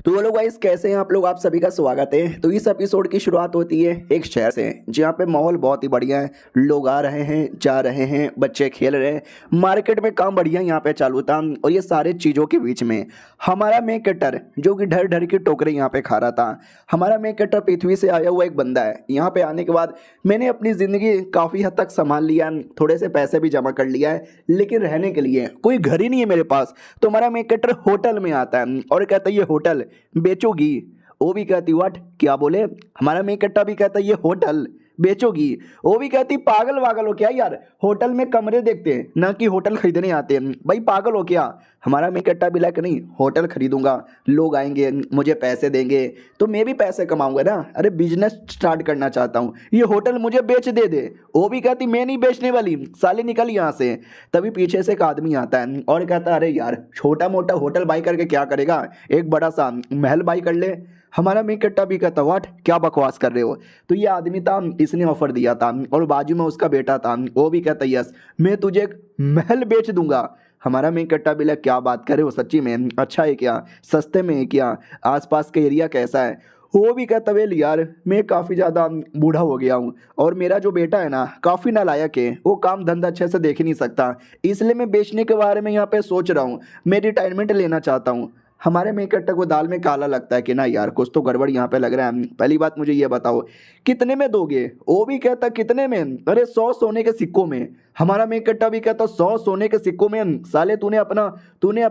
तो वो लोग गाइस कैसे हैं आप लोग। आप सभी का स्वागत है। तो इस एपिसोड की शुरुआत होती है एक शहर से जहाँ पे माहौल बहुत ही बढ़िया है। लोग आ रहे हैं, जा रहे हैं, बच्चे खेल रहे हैं, मार्केट में काम बढ़िया यहाँ पे चालू था। और ये सारे चीज़ों के बीच में हमारा मेन कैरेक्टर जो कि ढर ढर की टोकरे यहाँ पे खा रहा था। हमारा मेन कैरेक्टर पृथ्वी से आया हुआ एक बंदा है। यहाँ पे आने के बाद मैंने अपनी ज़िंदगी काफ़ी हद तक संभाल लिया, थोड़े से पैसे भी जमा कर लिया है, लेकिन रहने के लिए कोई घर ही नहीं है मेरे पास। तो हमारा मेन कैरेक्टर होटल में आता है और कहता है ये होटल बेचोगी। वो भी कहती व्हाट, क्या बोले। हमारा मेन कट्टा भी कहता है ये होटल बेचोगी। वो भी कहती पागल वागल हो क्या यार, होटल में कमरे देखते हैं ना कि होटल खरीदने आते हैं, भाई पागल हो क्या। हमारा मेन कट्टा भी लाइक नहीं, होटल खरीदूंगा, लोग आएंगे, मुझे पैसे देंगे तो मैं भी पैसे कमाऊंगा ना। अरे बिजनेस स्टार्ट करना चाहता हूँ, ये होटल मुझे बेच दे। वो भी कहती मैं नहीं बेचने वाली, साले निकल यहाँ से। तभी पीछे से एक आदमी आता है और कहता है अरे यार छोटा मोटा होटल बाई करके क्या करेगा, एक बड़ा सा महल बाई कर ले। हमारा मेन कट्टा भी कहता व्हाट, क्या बकवास कर रहे हो। तो ये आदमी था, इसने ऑफर दिया था और बाजू में उसका बेटा था, वो भी कहता यस मैं तुझे एक महल बेच दूंगा। हमारा मेन कट्टा भी लगा क्या बात करे, वो सच्ची में अच्छा है क्या, सस्ते में है क्या, आसपास का एरिया कैसा है। वो भी कहता वेल यार मैं काफ़ी ज़्यादा बूढ़ा हो गया हूँ और मेरा जो बेटा है ना काफ़ी नालायक है, वो काम धंधा अच्छे से देख ही नहीं सकता, इसलिए मैं बेचने के बारे में यहाँ पे सोच रहा हूँ, मैं रिटायरमेंट लेना चाहता हूँ। हमारे मेन कट्टा को दाल में काला लगता है कि ना यार कुछ तो गड़बड़ यहाँ पे लग रहा है। पहली बात मुझे ये बताओ कितने में दोगे। वो भी कहता कितने में, अरे 100 सोने के सिक्कों में। हमारा मेन कट्टा भी कहता 100 सोने के सिक्कों में, साले तूने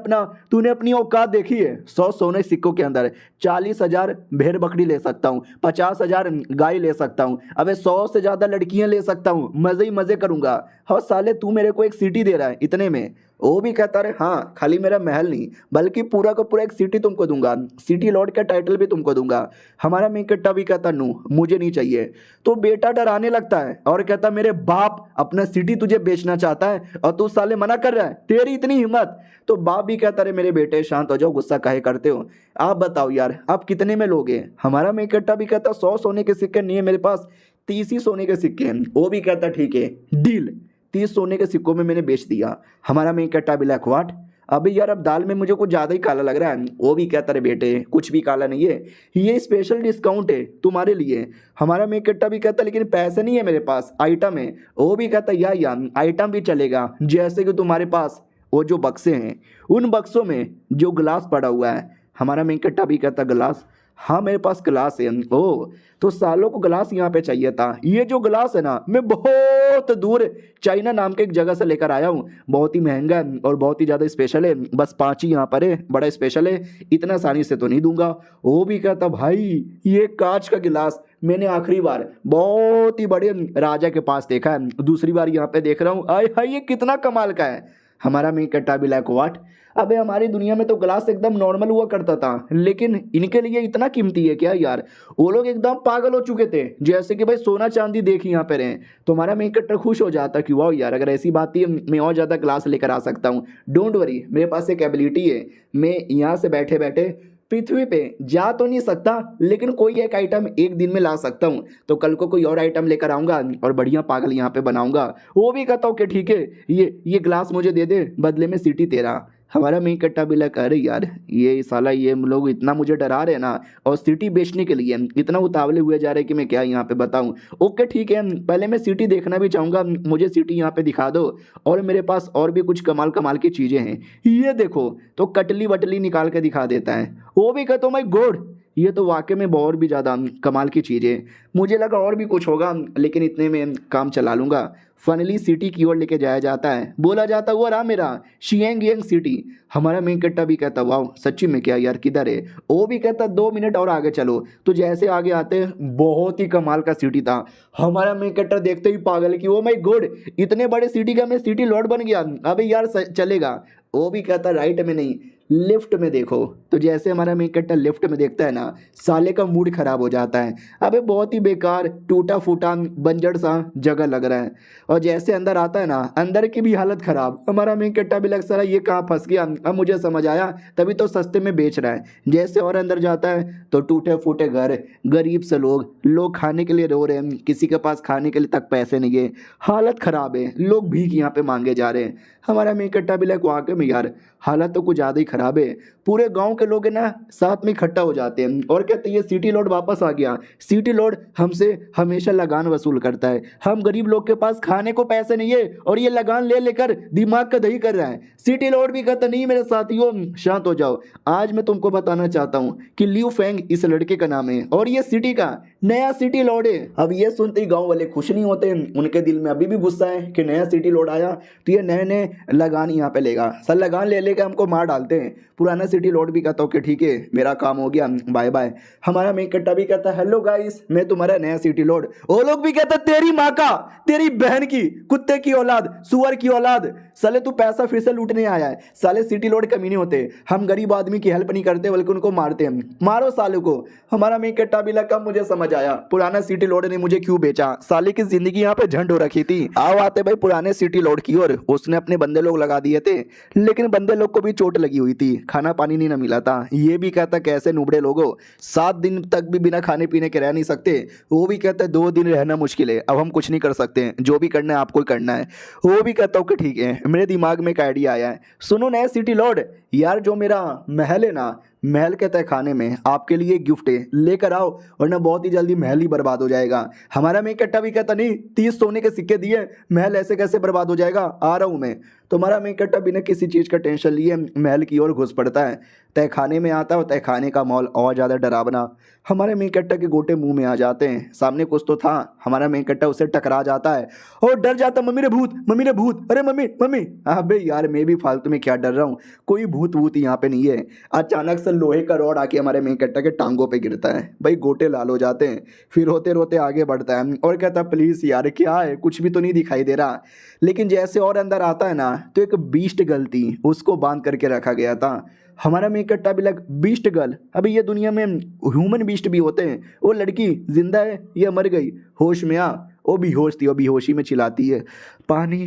अपनी औकात देखी है। 100 सोने के सिक्कों के अंदर 40,000 भेड़ बकरी ले सकता हूँ, 50,000 गाय ले सकता हूँ, अबे 100 से ज़्यादा लड़कियाँ ले सकता हूँ, मज़े ही मज़े करूँगा। हाँ साले तू मेरे को एक सिटी दे रहा है इतने में। वो भी कहता रहे हाँ खाली मेरा महल नहीं बल्कि पूरा का पूरा एक सिटी तुमको दूंगा, सिटी लॉर्ड का टाइटल भी तुमको दूंगा। हमारा मेन कट्टा भी कहता नो मुझे नहीं चाहिए। तो बेटा डराने लगता है और कहता मेरे बाप अपना सिटी तुझे बेचना चाहता है और तू साले मना कर रहा है, तेरी इतनी हिम्मत। तो बाप भी कहता रहे मेरे बेटे शांत हो जाओ, गुस्सा काहे करते हो, आप बताओ यार आप कितने में लोगे। हमारा मेन कट्टा भी कहता 100 सोने के सिक्के नहीं है मेरे पास, 30 ही सोने के सिक्के हैं। वो भी कहता ठीक है डील, 30 सोने के सिक्कों में मैंने बेच दिया। हमारा मेन कट्टा भी लाइक व्हाट, अबे यार अब दाल में मुझे कुछ ज़्यादा ही काला लग रहा है। वो भी कहता रे बेटे कुछ भी काला नहीं है, ये स्पेशल डिस्काउंट है तुम्हारे लिए। हमारा मेन कट्टा भी कहता लेकिन पैसे नहीं है मेरे पास, आइटम है। वो भी कहता यार आइटम भी चलेगा, जैसे कि तुम्हारे पास वो जो बक्से हैं उन बक्सों में जो गिलास पड़ा हुआ है। हमारा मेन कट्टा भी कहता गिलास, हाँ मेरे पास गिलास है। ओ तो सालों को गिलास यहाँ पे चाहिए था। ये जो गिलास है ना मैं बहुत दूर चाइना नाम के एक जगह से लेकर आया हूँ, बहुत ही महंगा है और बहुत ही ज़्यादा स्पेशल है, बस 5 ही यहाँ पर है, बड़ा स्पेशल है, इतना आसानी से तो नहीं दूंगा। वो भी कहता भाई ये कांच का गिलास मैंने आखिरी बार बहुत ही बड़े राजा के पास देखा है, दूसरी बार यहाँ पे देख रहा हूँ, आय हाय ये कितना कमाल का है। हमारा मेन कट्टा भी लाइक व्हाट, अबे हमारी दुनिया में तो ग्लास एकदम नॉर्मल हुआ करता था लेकिन इनके लिए इतना कीमती है क्या यार। वो लोग एकदम पागल हो चुके थे, जैसे कि भाई सोना चांदी देख यहाँ पे रहे। तो हमारा मेन कट्टर खुश हो जाता कि वाह यार अगर ऐसी बात है मैं और ज़्यादा ग्लास लेकर आ सकता हूँ। डोंट वरी मेरे पास एक एबिलिटी है, मैं यहाँ से बैठे बैठे पृथ्वी पे जा तो नहीं सकता लेकिन कोई एक आइटम एक दिन में ला सकता हूँ, तो कल को कोई और आइटम लेकर आऊँगा और बढ़िया पागल यहाँ पे बनाऊँगा। वो भी कहता हूँ कि ठीक है ये ग्लास मुझे दे दे, बदले में सिटी तेरा। हमारा मेन कट्टा भी लगा अरे यार ये साला ये लोग इतना मुझे डरा रहे हैं ना और सिटी बेचने के लिए इतना उतावले हुए जा रहे हैं कि मैं क्या यहाँ पे बताऊँ। ओके ठीक है पहले मैं सिटी देखना भी चाहूँगा, मुझे सिटी यहाँ पे दिखा दो और मेरे पास और भी कुछ कमाल कमाल की चीज़ें हैं, ये देखो। तो कटली वटली निकाल के दिखा देता है। वो भी कहता हूँ माय गॉड ये तो वाकई में बहुत भी ज़्यादा कमाल की चीज़ है, मुझे लगा और भी कुछ होगा लेकिन इतने में काम चला लूँगा। फाइनली सिटी की ओर लेके जाया जाता है, बोला जाता हुआ रहा मेरा शियांग यांग सिटी। हमारा मेन कट्टा भी कहता वाह सच्ची में क्या यार किधर है। वो भी कहता 2 मिनट और आगे चलो। तो जैसे आगे आते बहुत ही कमाल का सिटी था। हमारा मेन कट्टा देखते ही पागल कि ओ माय गॉड इतने बड़े सिटी का मैं सिटी लॉर्ड बन गया, अबे यार चलेगा। वो भी कहता राइट में नहीं लेफ्ट में देखो। तो जैसे हमारा मेन कट्टा लेफ्ट में देखता है ना साले का मूड खराब हो जाता है, अबे बहुत ही बेकार टूटा फूटा बंजर सा जगह लग रहा है। और जैसे अंदर आता है ना अंदर की भी हालत खराब। हमारा मेन कट्टा भी लग सारा ये कहाँ फंस गया, अब मुझे समझ आया तभी तो सस्ते में बेच रहा है। जैसे और अंदर जाता है तो टूटे फूटे घर, गरीब से लोग खाने के लिए रो रहे हैं, किसी के पास खाने के लिए तक पैसे नहीं है, हालत खराब है, लोग भीख यहाँ पे मांगे जा रहे हैं। हमारा मेन कट्टा भी लग वाकई में यार हालत तो कुछ ज़्यादा ही खराब है। पूरे गांव के लोग है ना साथ में इकट्ठा हो जाते हैं और कहते हैं ये सिटी लॉर्ड वापस आ गया। सिटी लॉर्ड हमसे हमेशा लगान वसूल करता है। हम गरीब लोग के पास खाने को पैसे नहीं है और ये लगान ले लेकर दिमाग का दही कर रहा है। सिटी लॉर्ड भी कहता नहीं मेरे साथियों शांत हो जाओ। आज मैं तुमको बताना चाहता हूँ कि लियू फेंग इस लड़के का नाम है और ये सिटी का नया सिटी लॉर्ड है। अब ये सुनते ही गांव वाले खुश नहीं होते, उनके दिल में अभी भी गुस्सा है कि नया सिटी लॉर्ड आया तो ये नए नए लगान यहाँ पे लेगा, सर लगान ले लेकर हमको मार डालते हैं। पुराना सिटी लॉर्ड भी कहता हूँ कि ठीक है मेरा काम हो गया, बाय बाय। हमारा मेन कट्टा भी कहता है हेलो गाइस मैं तुम्हारा नया सिटी लॉर्ड। वो लोग भी कहता तेरी माँ का, तेरी बहन की, कुत्ते की औलाद, सुअर की औलाद, साले तू पैसा फिर से लूटने आया है। साले सिटी लॉर्ड कमी नहीं होते, हम गरीब आदमी की हेल्प नहीं करते बल्कि उनको मारते हैं। मारो साले को। हमारा मेन कट्टा भी लगा मुझे समझ आया पुराना सिटी लॉर्ड ने मुझे क्यों बेचा। साले की जिंदगी यहाँ पे झंड हो रखी थी। आओ आते भाई पुराने सिटी लॉर्ड की ओर। उसने अपने बंदे लोग लगा दिए थे लेकिन बंदे लोग को भी चोट लगी हुई थी, खाना पानी नहीं ना मिला था। ये भी कहता कैसे नुबड़े लोगो 7 दिन तक भी बिना खाने पीने के रह नहीं सकते। वो भी कहता है 2 दिन रहना मुश्किल है, अब हम कुछ नहीं कर सकते, जो भी करना है आपको ही करना है। वो भी कहता हूँ कि ठीक है। मेरे दिमाग में एक आइडिया आया है, सुनो नए सिटी लॉर्ड यार जो मेरा महल है ना, महल के तय खाने में आपके लिए गिफ्ट है, लेकर आओ वरना बहुत ही जल्दी महल ही बर्बाद हो जाएगा। हमारा मेन कट्टा भी कहता नहीं 30 सोने के सिक्के दिए महल ऐसे कैसे बर्बाद हो जाएगा, आ रहा हूँ मैं। तो हमारा मेन कट्टा बिना किसी चीज़ का टेंशन लिए महल की ओर घुस पड़ता है। तय खाने में आता है और तय खाने का माहौल और ज़्यादा डरावना। हमारे मेन कट्टा के गोटे मुंह में आ जाते हैं। सामने कुछ तो था, हमारा मेन कट्टा उससे टकरा जाता है और डर जाता, मम्मी रे भूत, मम्मी रे भूत, अरे मम्मी मम्मी। अबे यार मैं भी फालतू में क्या डर रहा हूँ, कोई भूत वूत यहाँ पे नहीं है। अचानक से लोहे का रॉड आके हमारे मेन कट्टा के टांगों पे गिरता है। भाई गोटे लाल हो जाते हैं। फिर रोते रोते आगे बढ़ता है और कहता प्लीज़ यार क्या है, कुछ भी तो नहीं दिखाई दे रहा। लेकिन जैसे और अंदर आता है ना तो एक बीस्ट गर्ल थी, उसको बांध करके रखा गया था। हमारा मेन कट्टा भी लग बीस्ट गर्ल, अभी ये दुनिया में ह्यूमन बीस्ट भी होते हैं। वो लड़की जिंदा है या मर गई, होश में आ। वो बेहोश थी, वो बेहोशी में चिल्लाती है पानी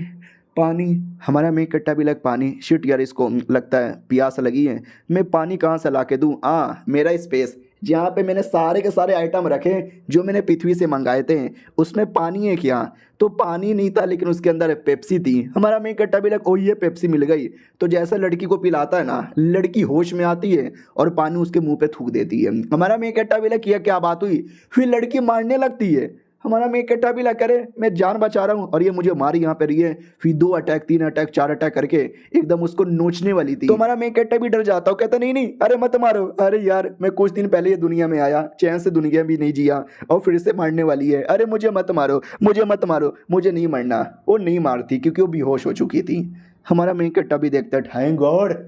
पानी। हमारा मेन कट्टा भी लग पानी, शिट यार इसको लगता है प्यास लगी है, मैं पानी कहाँ से ला के दूँ। मेरा स्पेस जहाँ पे मैंने सारे के सारे आइटम रखे जो मैंने पृथ्वी से मंगाए थे उसमें पानी है क्या, तो पानी नहीं था लेकिन उसके अंदर पेप्सी थी। हमारा मेन कट्टा भी लग ओ ये पेप्सी मिल गई। तो जैसा लड़की को पिलाता है ना, लड़की होश में आती है और पानी उसके मुंह पे थूक देती है। हमारा मेन कट्टा भी लग किया क्या बात हुई, फिर लड़की मारने लगती है। हमारा मेन कट्टा भी लग करे मैं जान बचा रहा हूँ और ये मुझे मारी यहाँ पे रही है। फिर 2 अटैक 3 अटैक 4 अटैक करके एकदम उसको नोचने वाली थी। तो हमारा मेन कट्टा भी डर जाता हूँ, कहता नहीं नहीं अरे मत मारो, अरे यार मैं कुछ दिन पहले ये दुनिया में आया, चैन से दुनिया भी नहीं जिया और फिर से मारने वाली है, अरे मुझे मत मारो, मुझे मत मारो, मुझे नहीं मरना। वो नहीं मारती क्योंकि वो बेहोश हो चुकी थी। हमारा मेन कट्टा भी देखता है थैंक गॉड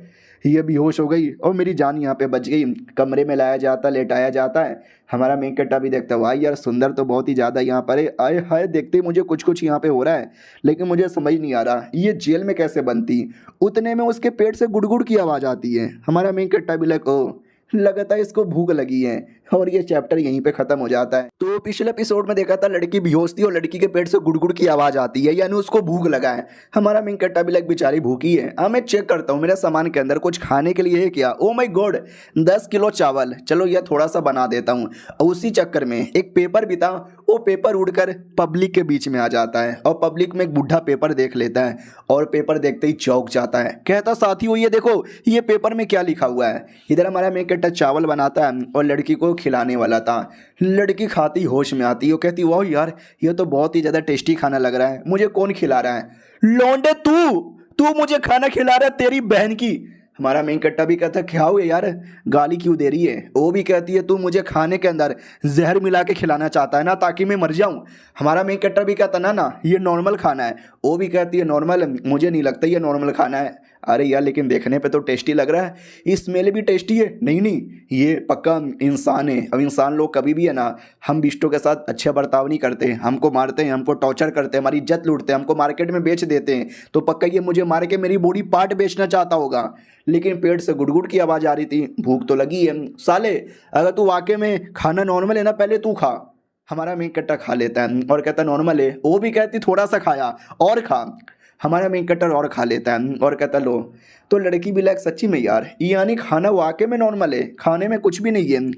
ये बेहोश हो गई और मेरी जान यहाँ पे बच गई। कमरे में लाया जाता, लेटाया जाता है। हमारा मेन कट्टा भी देखता है वाह यार सुंदर तो बहुत ही ज़्यादा यहाँ पर है, आए हाय देखते ही मुझे कुछ कुछ यहाँ पे हो रहा है लेकिन मुझे समझ नहीं आ रहा ये जेल में कैसे बनती। उतने में उसके पेट से गुड़गुड़ की आवाज़ आती है। हमारा मेन कट्टा भी लग ओ लगता है इसको भूख लगी है और ये चैप्टर यहीं पे खत्म हो जाता है। तो पिछले एपिसोड में देखा था लड़की बेहोश थी और लड़की के पेट से गुड़गुड़ की आवाज आती है, यानी उसको भूख लगा है। हमारा मेन कट्टा भी लग बेचारी भूखी है। मैं चेक करता हूँ मेरे सामान के अंदर कुछ खाने के लिए है क्या। ओ माय गॉड 10 किलो चावल, चलो यह थोड़ा सा बना देता हूँ। उसी चक्कर में एक पेपर भी था, वो पेपर उड़कर पब्लिक के बीच में आ जाता है और पब्लिक में एक बुढ़ा पेपर देख लेता है और पेपर देखते ही चौंक जाता है। कहता साथियों ये देखो ये पेपर में क्या लिखा हुआ है। इधर हमारा मेन कट्टा चावल बनाता है और लड़की को खिलाने वाला था। लड़की खाती होश में आती है, वो कहती वाह यार ये तो बहुत ही ज़्यादा टेस्टी खाना लग रहा है, मुझे कौन खिला रहा है। लौंडे तू मुझे खाना खिला रहा है तेरी बहन की। हमारा मेन कट्टा भी कहता क्या हुआ यार गाली क्यों दे रही है। वो भी कहती है तू मुझे खाने के अंदर जहर मिला के खिलाना चाहता है ना ताकि मैं मर जाऊं। हमारा मेन कट्टा भी कहता ना ना ये नॉर्मल खाना है। वो भी कहती है नॉर्मल, मुझे नहीं लगता ये नॉर्मल खाना है। अरे यार लेकिन देखने पे तो टेस्टी लग रहा है, स्मेल भी टेस्टी है। नहीं नहीं ये पक्का इंसान है। अब इंसान लोग कभी भी है ना हम बिष्टों के साथ अच्छा बर्ताव नहीं करते, हमको मारते हैं, हमको टॉर्चर करते हैं, हमारी इज्जत लूटते हैं, हमको मार्केट में बेच देते हैं। तो पक्का ये मुझे मार के मेरी बॉडी पार्ट बेचना चाहता होगा। लेकिन पेट से गुड़गुड़ की आवाज़ आ रही थी, भूख तो लगी है। साले अगर तू वाकई में खाना नॉर्मल है ना पहले तू खा। हमारा मेन कट्टा खा लेता है और कहता नॉर्मल है। वो भी कहती थोड़ा सा खाया और खा। हमारा मेन कटर और खा लेता है और कहता लो। तो लड़की भी लाइक सच्ची में यार यानी खाना वाकई में नॉर्मल है, खाने में कुछ भी नहीं है।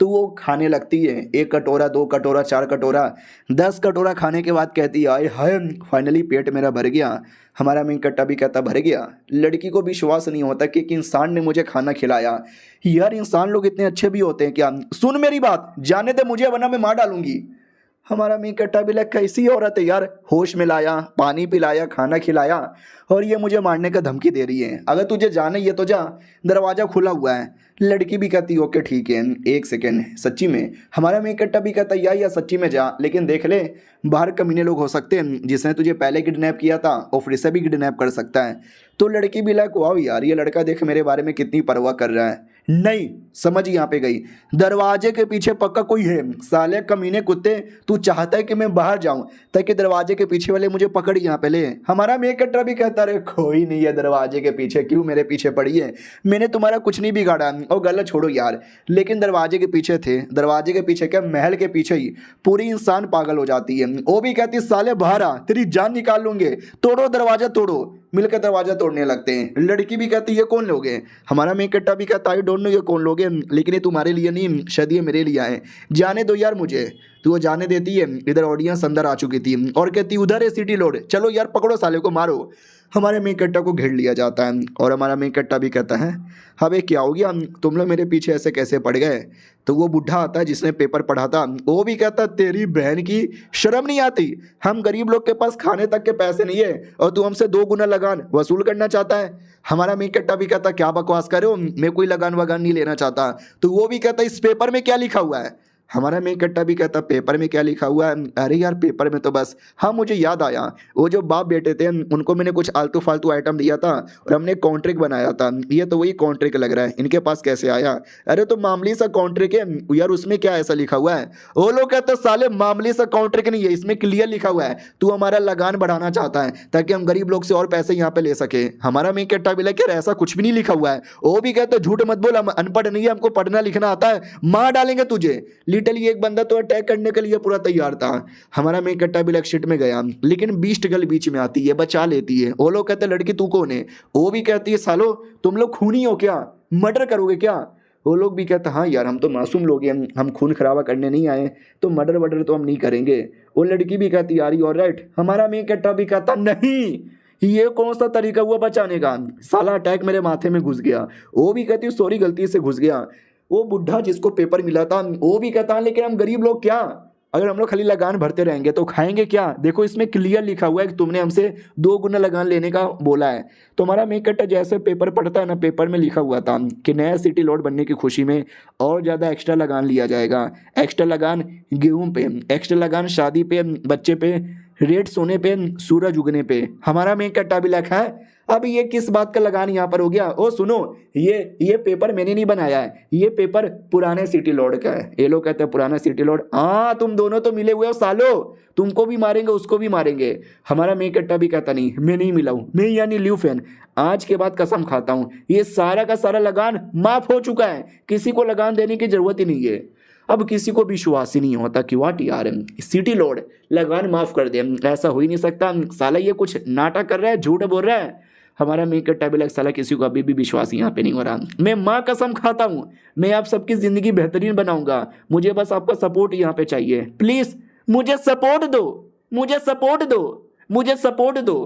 तो वो खाने लगती है, 1 कटोरा 2 कटोरा 4 कटोरा 10 कटोरा खाने के बाद कहती है आए हाय फाइनली पेट मेरा भर गया। हमारा मेन कट्टा भी कहता भर गया। लड़की को विश्वास नहीं होता कि एक इंसान ने मुझे खाना खिलाया। यार इंसान लोग इतने अच्छे भी होते हैं क्या? सुन मेरी बात, जाने दे मुझे वरना मैं मार डालूंगी। हमारा मी कट्टा भी लग कैसी औरत है यार, होश में लाया, पानी पिलाया, खाना खिलाया और ये मुझे मारने का धमकी दे रही है। अगर तुझे जाना ही है तो जा, दरवाज़ा खुला हुआ है। लड़की भी कहती ओके ठीक है, 1 सेकेंड। सच्ची में हमारा मी कट्टा भी कहता या सच्ची में जा, लेकिन देख ले बाहर कमीने लोग हो सकते हैं, जिसने तुझे पहले किडनैप किया था और फिर से भी किडनैप कर सकता है। तो लड़की भी लाइक वाह यार ये लड़का देख मेरे बारे में कितनी परवाह कर रहा है। नहीं समझ यहाँ पे गई, दरवाजे के पीछे पक्का कोई है। साले कमीने कुत्ते, तू चाहता है कि मैं बाहर जाऊं ताकि दरवाजे के पीछे वाले मुझे पकड़ यहाँ पे ले। हमारा मेक कटरा भी कहता रहे कोई नहीं है दरवाजे के पीछे, क्यों मेरे पीछे पड़ी है, मैंने तुम्हारा कुछ नहीं बिगाड़ा। और गलत छोड़ो यार, लेकिन दरवाजे के पीछे थे, दरवाजे के पीछे क्या महल के पीछे ही पूरी इंसान पागल हो जाती है। वो भी कहती साले बाहर आ, तेरी जान निकाल लूंगे, तोड़ो दरवाजा तोड़ो। मिलकर दरवाजा तोड़ने लगते हैं। लड़की भी कहती है ये कौन लोग हैं? हमारा मेक कट्टा भी कहता है डोंट नो ये कौन लोग हैं, लेकिन ये तुम्हारे लिए नहीं शायद ये मेरे लिए आए, जाने दो यार मुझे। तो वो जाने देती है। इधर ऑडियंस अंदर आ चुकी थी और कहती उधर है सिटी लोड, चलो यार पकड़ो साले को मारो। हमारे मेक कट्टा को घेर लिया जाता है और हमारा मेक कट्टा भी कहता है अबे क्या हो गया, तुम लोग मेरे पीछे ऐसे कैसे पड़ गए? तो वो बुढ़ा आता है जिसने पेपर पढ़ा था, वो भी कहता तेरी बहन की शर्म नहीं आती, हम गरीब लोग के पास खाने तक के पैसे नहीं है और तू हमसे 2 गुना लगान वसूल करना चाहता है। हमारा मेक कट्टा भी कहता क्या बकवास कर रहे हो, मैं कोई लगान वगान नहीं लेना चाहता। तो वो भी कहता इस पेपर में क्या लिखा हुआ है? हमारा मेक कट्टा भी कहता पेपर में क्या लिखा हुआ है? अरे यार पेपर में तो बस, हाँ मुझे याद आया, वो जो बाप बेटे थे उनको मैंने कुछ आलतू फालतू आइटम दिया था और हमने कॉन्ट्रैक्ट बनाया था, ये तो वही कॉन्ट्रैक्ट लग रहा है, इनके पास कैसे आया? अरे तो मामूली सा कॉन्ट्रैक्ट है यार, उसमें क्या ऐसा लिखा हुआ है? वो लोग कहते साले मामूली सा कॉन्ट्रैक्ट नहीं है, इसमें क्लियर लिखा हुआ है तू हमारा लगान बढ़ाना चाहता है ताकि हम गरीब लोग से और पैसे यहाँ पे ले सके। हमारा मेक कट्टा भी लगे ऐसा कुछ भी नहीं लिखा हुआ है। वो भी कहते झूठ मत बोल, हम अनपढ़ नहीं है, हमको पढ़ना लिखना आता है, मार डालेंगे तुझे। लिटरली एक बंदा तो अटैक करने के लिए पूरा तैयार था। हमारा मेक कट्टा भी लग शिट में गया, लेकिन बीस्ट गर्ल बीच में आती है, बचा लेती है। वो लोग कहते लड़की तू कौन है? वो भी कहती है सालो तुम लोग खूनी हो क्या, मर्डर करोगे क्या? वो लोग भी कहते हाँ यार हम तो मासूम लोग हैं, हम खून खराबा करने नहीं आए, तो मर्डर वर्डर तो हम नहीं करेंगे। वो लड़की भी कहती यार यू आर राइट। हमारा मेक कट्टा भी कहता नहीं, ये कौन सा तरीका हुआ बचाने का, साला अटैक मेरे माथे में घुस गया। वो भी कहती सॉरी गलती से घुस गया। वो बुढ़ा जिसको पेपर मिला था वो भी कहता लेकिन हम गरीब लोग क्या, अगर हम लोग खाली लगान भरते रहेंगे तो खाएंगे क्या? देखो इसमें क्लियर लिखा हुआ है कि तुमने हमसे 2 गुना लगान लेने का बोला है। तो हमारा मेक कट्टा जैसे पेपर पढ़ता है ना, पेपर में लिखा हुआ था कि नया सिटी लॉर्ड बनने की खुशी में और ज़्यादा एक्स्ट्रा लगान लिया जाएगा। एक्स्ट्रा लगान गेहूं पे, एक्स्ट्रा लगान शादी पे, बच्चे पे, रेड सोने पे, सूरज उगने पे। हमारा मेक कट्टा भी लिखा है अब ये किस बात का लगान यहाँ पर हो गया? ओ सुनो, ये पेपर मैंने नहीं बनाया है, ये पेपर पुराने सिटी लॉर्ड का है। ये लोग कहते हैं पुराना सिटी लॉर्ड, हाँ तुम दोनों तो मिले हुए हो सालो, तुमको भी मारेंगे उसको भी मारेंगे। हमारा मेक कट्टा भी कहता नहीं मैं नहीं मिला हूँ, मैं यानी ल्यू फैन आज के बाद कसम खाता हूँ ये सारा का सारा लगान माफ हो चुका है, किसी को लगान देने की जरूरत ही नहीं है। अब किसी को विश्वास ही नहीं होता कि वाट यार सिटी लॉर्ड लगान माफ कर दे, ऐसा हो ही नहीं सकता, साला ये कुछ नाटक कर रहा है, झूठ बोल रहा है। हमारा मेक कट्टा भी साला किसी को अभी भी विश्वास यहाँ पे नहीं हो रहा। मैं माँ कसम खाता हूँ मैं आप सबकी ज़िंदगी बेहतरीन बनाऊंगा, मुझे बस आपका सपोर्ट यहाँ पे चाहिए, प्लीज़ मुझे सपोर्ट दो, मुझे सपोर्ट दो, मुझे सपोर्ट दो।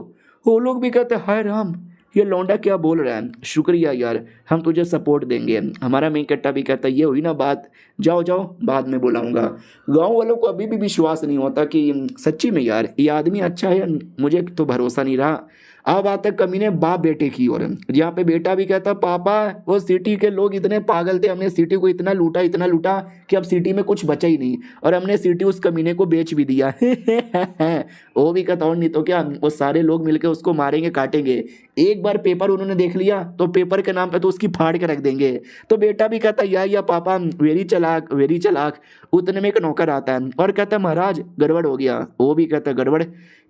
वो लोग भी कहते हाय राम ये लौंडा क्या बोल रहा है, शुक्रिया यार हम तुझे सपोर्ट देंगे। हमारा मेक कट्टा भी कहता ये हुई ना बात, जाओ जाओ बाद में बुलाऊंगा। गांव वालों को अभी भी विश्वास नहीं होता कि सच्ची में यार ये आदमी अच्छा है, मुझे तो भरोसा नहीं रहा। अब आता कमीने बाप बेटे की ओर, जहाँ पे बेटा भी कहता पापा वो सिटी के लोग इतने पागल थे, हमने सिटी को इतना लूटा कि अब सिटी में कुछ बचा ही नहीं और हमने सिटी उस कमीने को बेच भी दिया। वो भी कहता और नहीं तो क्या, वो सारे लोग मिलकर उसको मारेंगे काटेंगे, एक बार पेपर उन्होंने देख लिया तो पेपर के नाम पे तो उसकी फाड़ के रख देंगे। तो बेटा भी कहता या पापा वेरी चलाक वेरी चलाक। उतने में एक नौकर आता है और कहता महाराज गड़बड़ हो गया। वो भी कहता गड़बड़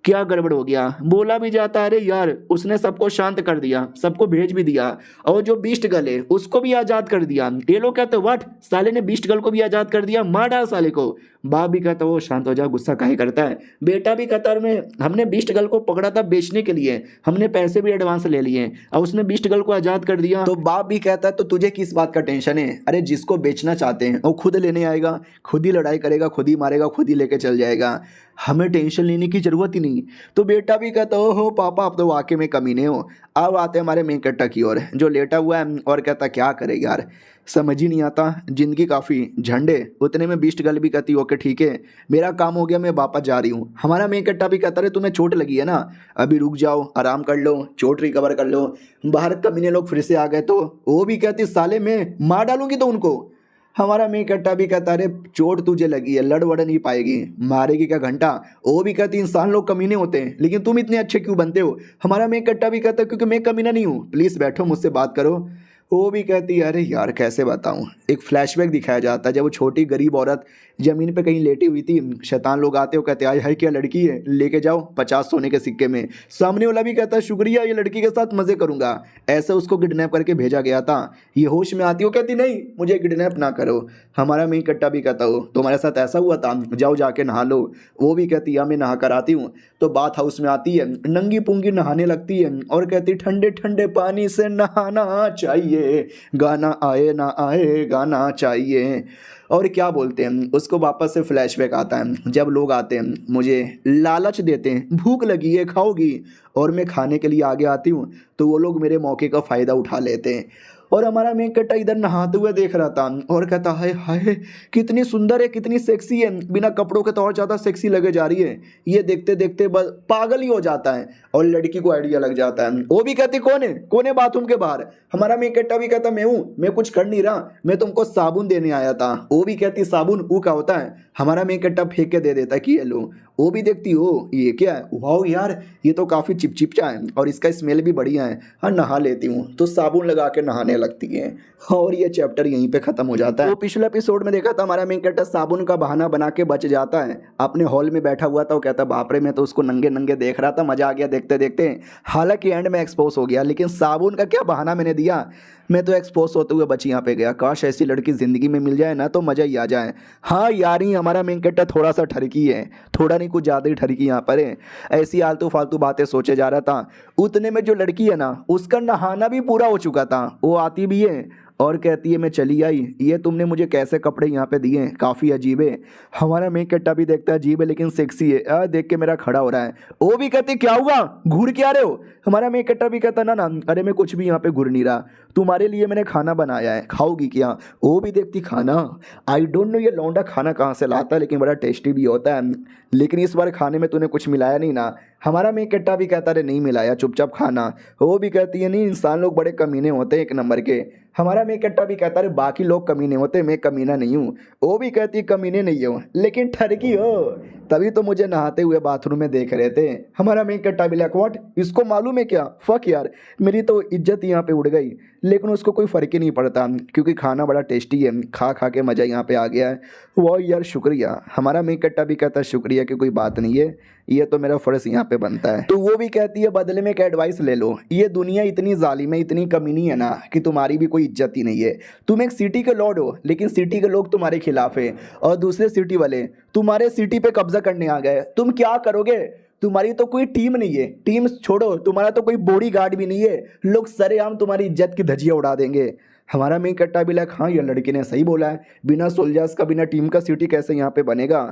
क्या गड़बड़ हो गया? बोला भी जाता अरे यार उसने सबको शांत कर दिया, सबको भेज भी दिया और जो बीस्ट गर्ल है उसको भी आजाद कर दिया। ये लोग कहते व्हाट, साले ने बीस्ट गर्ल को भी आजाद कर दिया, मार डाल साले को। बाप भी कहता वो शांत हो जा, गुस्सा काहे करता है। बेटा भी कहता में हमने बीस्ट गर्ल को पकड़ा था बेचने के लिए, हमने पैसे भी एडवांस ले लिए और उसने बीस्ट गर्ल को आज़ाद कर दिया। तो बाप भी कहता है तो तुझे किस बात का टेंशन है, अरे जिसको बेचना चाहते हैं वो खुद लेने आएगा, खुद ही लड़ाई करेगा, खुद ही मारेगा, खुद ही लेके चल जाएगा, हमें टेंशन लेने की ज़रूरत ही नहीं। तो बेटा भी कहता हो पापा आप तो वाकई में कमीने हो। अब आते हैं हमारे मेन कट्टा की ओर जो लेटा हुआ है और कहता क्या करे यार, समझ ही नहीं आता, ज़िंदगी काफ़ी झंडे। उतने में बीस्ट गर्ल भी कहती ओके ठीक है मेरा काम हो गया, मैं वापस जा रही हूँ। हमारा मेन कट्टा भी कहता रहे तुम्हें चोट लगी है ना, अभी रुक जाओ, आराम कर लो, चोट रिकवर कर लो। बाहर कमीने लोग फिर से आ गए तो वो भी कहती साले मैं मार डालूंगी तो उनको। हमारा मेन कट्टा भी कहता अरे चोट तुझे लगी है, लड़ वड़ नहीं पाएगी, मारेगी क्या घंटा। वो भी कहती इंसान लोग कमीने होते हैं लेकिन तुम इतने अच्छे क्यों बनते हो। हमारा मेन कट्टा भी कहता क्योंकि मैं कमीना नहीं हूँ, प्लीज़ बैठो मुझसे बात करो। वो भी कहती है अरे यार कैसे बताऊँ। एक फ्लैशबैक दिखाया जाता है जब वो छोटी गरीब औरत ज़मीन पे कहीं लेटी हुई थी, शैतान लोग आते हो कहते आए हाय क्या लड़की है, लेके जाओ 50 सोने के सिक्के में। सामने वाला भी कहता है शुक्रिया ये लड़की के साथ मज़े करूँगा, ऐसे उसको किडनैप करके भेजा गया था। ये होश में आती हो कहती नहीं मुझे किडनैप ना करो। हमारा मेन कट्टा भी कहता हो तुम्हारे साथ ऐसा हुआ था, जाओ जाके नहा लो। वो भी कहती है मैं नहा कर आती हूँ। तो बात हाउस में आती है, नंगी पुंगी नहाने लगती है और कहती ठंडे ठंडे पानी से नहाना चाहिए, गाना आए ना आए गाना चाहिए। और क्या बोलते हैं उसको वापस से फ्लैशबैक आता है जब लोग आते हैं मुझे लालच देते हैं भूख लगी है खाओगी, और मैं खाने के लिए आगे आती हूँ तो वो लोग मेरे मौके का फ़ायदा उठा लेते हैं। और हमारा मेन कट्टा इधर नहाते हुए देख रहा था और कहता हाय हाय कितनी सुंदर है, कितनी सेक्सी है, बिना कपड़ों के तो और ज़्यादा सेक्सी लगे जा रही है। ये देखते देखते बस पागल ही हो जाता है और लड़की को आइडिया लग जाता है। वो भी कहती कौन है बाथरूम के बाहर। हमारा मेन कट्टा भी कहता मैं हूँ, मैं कुछ कर नहीं रहा, मैं तुमको साबुन देने आया था। वो भी कहती साबुन वो क्या होता है। हमारा मेन कट्टा फेंक के दे देता कि ये लो। वो भी देखती हो ये क्या है, वाह यार ये तो काफ़ी चिपचिपचा है और इसका स्मेल भी बढ़िया है, हाँ नहा लेती हूँ। तो साबुन लगा के नहाने लगती है और ये चैप्टर यहीं पे ख़त्म हो जाता है। तो पिछले एपिसोड में देखा था हमारा मेन कैरेक्टर साबुन का बहाना बना के बच जाता है, अपने हॉल में बैठा हुआ था। वो कहता बाप रे मैं तो उसको नंगे नंगे देख रहा था, मज़ा आ गया देखते देखते। हालांकि एंड में एक्सपोज हो गया, लेकिन साबुन का क्या बहाना मैंने दिया, मैं तो एक्सपोज होते हुए बच यहाँ पे गया। काश ऐसी लड़की ज़िंदगी में मिल जाए ना तो मज़ा ही आ जाए। हाँ यार ही हमारा मेन कैरेक्टर थोड़ा सा ठरकी है, थोड़ा नहीं कुछ ज़्यादा ही ठरकी यहाँ पर है। ऐसी आलतू फालतू बातें सोचे जा रहा था। उतने में जो लड़की है ना उसका नहाना भी पूरा हो चुका था, वो आती भी है और कहती है मैं चली आई, ये तुमने मुझे कैसे कपड़े यहाँ पे दिए, काफ़ी अजीब है। हमारा मेन कैरेक्टर भी देखता है अजीब है लेकिन सेक्सी है, देख के मेरा खड़ा हो रहा है। वो भी कहती क्या हुआ घूर के आ रहे हो। हमारा मेन कैरेक्टर भी कहता ना ना अरे मैं कुछ भी यहाँ पे घूर नहीं रहा, तुम्हारे लिए मैंने खाना बनाया है, खाओगी क्या। वो भी देखती खाना, आई डोंट नो ये लौंडा खाना कहाँ से लाता है लेकिन बड़ा टेस्टी भी होता है, लेकिन इस बार खाने में तूने कुछ मिलाया नहीं ना। हमारा मेन कैरेक्टर भी कहता है नहीं मिलाया चुपचाप खाना। वो भी कहती है नहीं इंसान लोग बड़े कमीने होते हैं एक नंबर के। हमारा मेन कैरेक्टर भी कहता है बाकी लोग कमीने होते, मैं कमीना नहीं हूँ। वो भी कहती है कमीने नहीं हो लेकिन ठरकी हो, तभी तो मुझे नहाते हुए बाथरूम में देख रहे थे। हमारा मेन कैरेक्टर भी लाइक व्हाट, इसको मालूम है क्या, फक यार मेरी तो इज्जत यहाँ पे उड़ गई। लेकिन उसको कोई फ़र्क ही नहीं पड़ता क्योंकि खाना बड़ा टेस्टी है, खा खा के मज़ा यहाँ पे आ गया है। वो यार शुक्रिया। हमारा मेन कैरेक्टर भी कहता है शुक्रिया की कोई बात नहीं है, ये तो मेरा फ़र्ज़ यहाँ पे बनता है। तो वो भी कहती है बदले में एक एडवाइस ले लो, ये दुनिया इतनी जालिम है, इतनी कमीनी है ना कि तुम्हारी भी कोई इज्जत ही नहीं है। तुम एक सिटी के लॉर्ड हो लेकिन सिटी के लोग तुम्हारे खिलाफ है और दूसरे सिटी वाले तुम्हारे सिटी पे कब्जा करने आ गए, तुम क्या करोगे। तुम्हारी तो कोई टीम नहीं है, टीम छोड़ो तुम्हारा तो कोई बॉडी गार्ड भी नहीं है, लोग सरेआम तुम्हारी इज्जत की धज्जियां उड़ा देंगे। हमारा मेन कट्टा भी लाइक हाँ ये लड़की ने सही बोला है, बिना सोल्जर्स का बिना टीम का सिटी कैसे यहाँ पे बनेगा।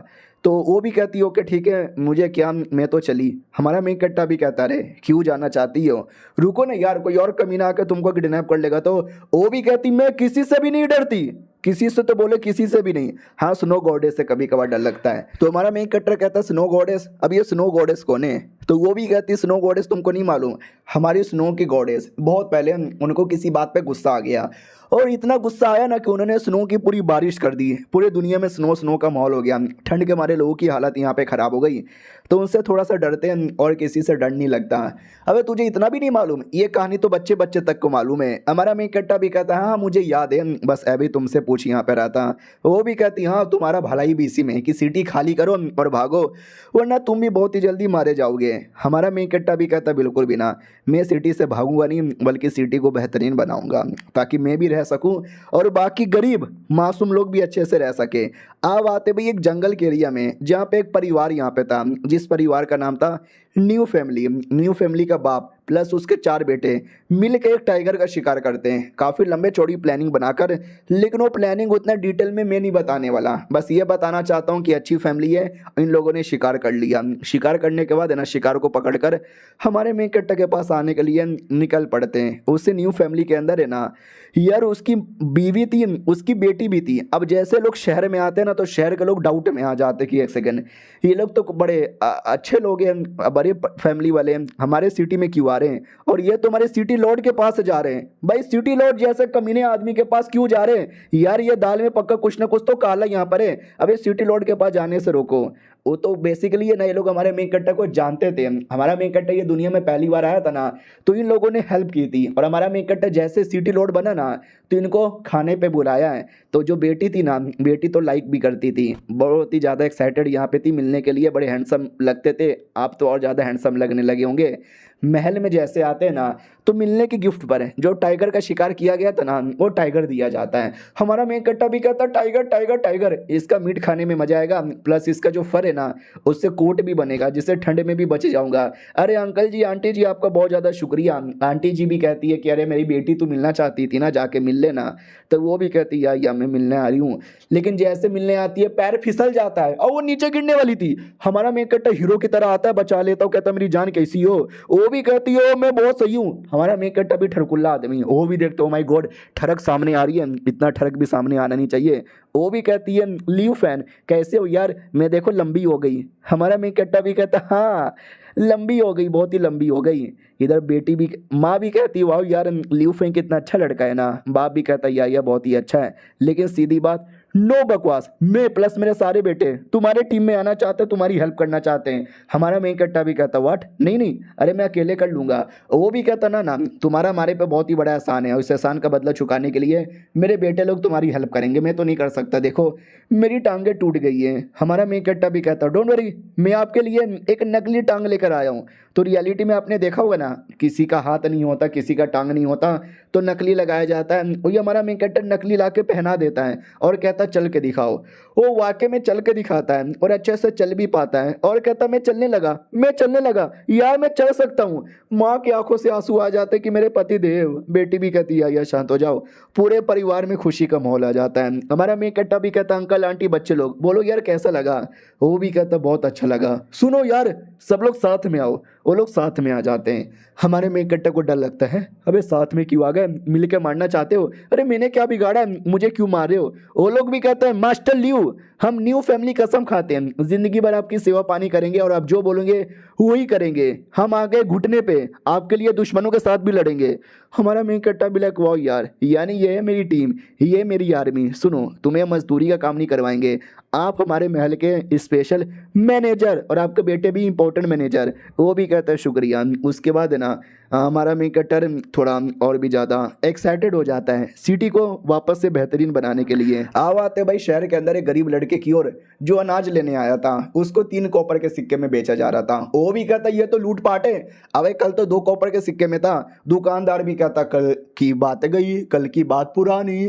तो वो भी कहती हो कि ठीक है मुझे क्या, मैं तो चली। हमारा मेन कट्टा भी कहता रे क्यों जाना चाहती हो, रुको ना यार कोई और कमीना आकर तुमको किडनैप कर लेगा। तो वो भी कहती मैं किसी से भी नहीं डरती, किसी से तो बोले किसी से भी नहीं, हाँ स्नो गॉडेस से कभी कभार डर लगता है। तो हमारा मेन कट्टर कहता है स्नो गॉडेस, अब ये स्नो गॉडेस कौन है। तो वो भी कहती स्नो गॉडेस तुमको नहीं मालूम, हमारी स्नो की गॉडेस बहुत पहले उनको किसी बात पे गुस्सा आ गया और इतना गुस्सा आया ना कि उन्होंने स्नो की पूरी बारिश कर दी, पूरे दुनिया में स्नो स्नो का माहौल हो गया, ठंड के मारे लोगों की हालत यहाँ पे ख़राब हो गई। तो उनसे थोड़ा सा डरते हैं और किसी से डर नहीं लगता। अबे तुझे इतना भी नहीं मालूम, ये कहानी तो बच्चे बच्चे तक को मालूम है। हमारा मेन कट्टा भी कहता है हाँ मुझे याद है, बस अभी तुमसे पूछ यहाँ पे रहता। वो भी कहती हाँ तुम्हारा भलाई भी इसी में कि सिटी खाली करो और भागो, वरना तुम भी बहुत ही जल्दी मारे जाओगे। हमारा मेन कट्टा भी कहता बिल्कुल भी ना, मैं सिटी से भागूंगा नहीं बल्कि सिटी को बेहतरीन बनाऊंगा ताकि मैं भी रह सकूं और बाकी गरीब मासूम लोग भी अच्छे से रह सके। अब आते भाई एक जंगल के एरिया में जहाँ पे एक परिवार यहाँ पे था, जिस परिवार का नाम था न्यू फैमिली। न्यू फैमिली का बाप प्लस उसके 4 बेटे मिल के एक टाइगर का शिकार करते हैं, काफ़ी लंबे चौड़ी प्लानिंग बनाकर। लेकिन वो प्लानिंग उतना डिटेल में मैं नहीं बताने वाला, बस ये बताना चाहता हूँ कि अच्छी फैमिली है, इन लोगों ने शिकार कर लिया। शिकार करने के बाद है ना, शिकार को पकड़कर हमारे मेन कट्टा के पास आने के लिए निकल पड़ते हैं। उससे न्यू फैमिली के अंदर है ना यार, उसकी बीवी थी, उसकी बेटी भी थी। अब जैसे लोग शहर में आते हैं ना, तो शहर के लोग डाउट में आ जाते कि एक सेकंड, ये लोग तो बड़े अच्छे लोग हैं, बड़े फैमिली वाले हैं, हमारे सिटी में क्यों आ रहे हैं, और ये तो हमारे सिटी लॉर्ड के पास जा रहे हैं। भाई सिटी लॉर्ड जैसे कमीने आदमी के पास क्यों जा रहे हैं यार, ये दाल में पक्का कुछ ना कुछ तो काला यहाँ पर है। अबे सिटी लॉर्ड के पास जाने से रोको। वो तो बेसिकली ये नए लोग हमारे मेन कट्टा को जानते थे। हमारा मेन कट्टा ये दुनिया में पहली बार आया था ना, तो इन लोगों ने हेल्प की थी। और हमारा मेन कट्टा जैसे सिटी लॉर्ड बना ना, तो इनको खाने पे बुलाया है। तो जो बेटी थी ना, बेटी तो लाइक भी करती थी, बहुत ही ज़्यादा एक्साइटेड यहाँ पे थी मिलने के लिए, बड़े हैंडसम लगते थे। आप तो और ज़्यादा हैंडसम लगने लगे होंगे। महल में जैसे आते हैं ना, तो मिलने के गिफ्ट पर है जो टाइगर का शिकार किया गया था ना, वो टाइगर दिया जाता है। हमारा मेन कट्टा भी कहता टाइगर टाइगर टाइगर, इसका मीट खाने में मजा आएगा, प्लस इसका जो फर है ना, उससे कोट भी बनेगा जिससे ठंड में भी बच जाऊंगा। अरे अंकल जी आंटी जी आपका बहुत ज़्यादा शुक्रिया। आंटी जी भी कहती है कि अरे मेरी बेटी तू मिलना चाहती थी ना, जाके मिल लेना। तो वो भी कहती है या मैं मिलने आ रही हूँ, लेकिन जैसे मिलने आती है पैर फिसल जाता है और वो नीचे गिरने वाली थी। हमारा मेन कट्टा हीरो की तरह आता है, बचा लेता हूँ, कहता मेरी जान कैसी हो। वो भी कहती है मैं बहुत सही हूँ। हमारा मेन कट्टा भी ठरकुल्ला आदमी, वो भी देखते हो माय गॉड ठरक सामने आ रही है, इतना ठरक भी सामने आना नहीं चाहिए। वो भी कहती है लीव फैन कैसे हो यार, मैं देखो लंबी हो गई। हमारा मेन कट्टा भी कहता हाँ लंबी हो गई, बहुत ही लंबी हो गई। इधर बेटी भी, माँ भी कहती वाह यार लीव फैन कितना अच्छा लड़का है ना। बाप भी कहता यार बहुत ही अच्छा है। लेकिन सीधी बात, नो बकवास, मैं प्लस मेरे सारे बेटे तुम्हारे टीम में आना चाहते हैं, तुम्हारी हेल्प करना चाहते हैं। हमारा मेन कट्टा भी कहता व्हाट, नहीं नहीं अरे मैं अकेले कर लूंगा। वो भी कहता ना ना तुम्हारा हमारे पे बहुत ही बड़ा एहसान है, उस एहसान का बदला चुकाने के लिए मेरे बेटे लोग तुम्हारी हेल्प करेंगे, मैं तो नहीं कर सकता, देखो मेरी टांगे टूट गई है। हमारा मेन कट्टा भी कहता डोंट वरी, मैं आपके लिए एक नकली टांग लेकर आया हूँ। तो रियलिटी में आपने देखा होगा ना, किसी का हाथ नहीं होता, किसी का टांग नहीं होता, तो नकली लगाया जाता है। वही हमारा मेन कट्टा नकली ला के पहना देता है और कहता चल के दिखाओ। वो वाकई में चल के दिखाता है और अच्छे से चल भी पाता है और कहता मैं चलने लगा यार मैं चल सकता हूँ। माँ की आंखों से आंसू आ जाते कि मेरे पति देव। बेटी भी कहती है यार शांत हो जाओ। पूरे परिवार में खुशी का माहौल आ जाता है। हमारा मेन कट्टा भी कहता अंकल आंटी बच्चे लोग बोलो यार कैसा लगा। वो भी कहता बहुत अच्छा लगा, सुनो यार सब लोग साथ में आओ। वो लोग साथ में आ जाते हैं। हमारे मेन कट्टे को डर लगता है, अबे साथ में क्यों आ गए, मिल के मारना चाहते हो, अरे मैंने क्या बिगाड़ा है, मुझे क्यों मार रहे हो। वो लोग भी कहते हैं मास्टर ल्यू हम न्यू फैमिली कसम खाते हैं जिंदगी भर आपकी सेवा पानी करेंगे और आप जो बोलेंगे वही करेंगे। हम आगे घुटने पे आपके लिए दुश्मनों के साथ भी लड़ेंगे। हमारा मेन कट्टा भी लाइक वाह यार, यानी ये है मेरी टीम, ये मेरी आर्मी। सुनो तुम्हें मजदूरी का काम नहीं करवाएंगे, आप हमारे महल के स्पेशल मैनेजर और आपके बेटे भी इंपॉर्टेंट मैनेजर। वो भी कहता है शुक्रिया। उसके बाद है ना हमारा मेन कट्टर थोड़ा और भी ज़्यादा एक्साइटेड हो जाता है सिटी को वापस से बेहतरीन बनाने के लिए। आओ आते भाई शहर के अंदर एक गरीब लड़के की ओर जो अनाज लेने आया था, उसको 3 कॉपर के सिक्के में बेचा जा रहा था। वो भी कहता ये तो लूटपाट है, अबे कल तो 2 कॉपर के सिक्के में था। दुकानदार भी कहता कल की बात गई, कल की बात पुरानी,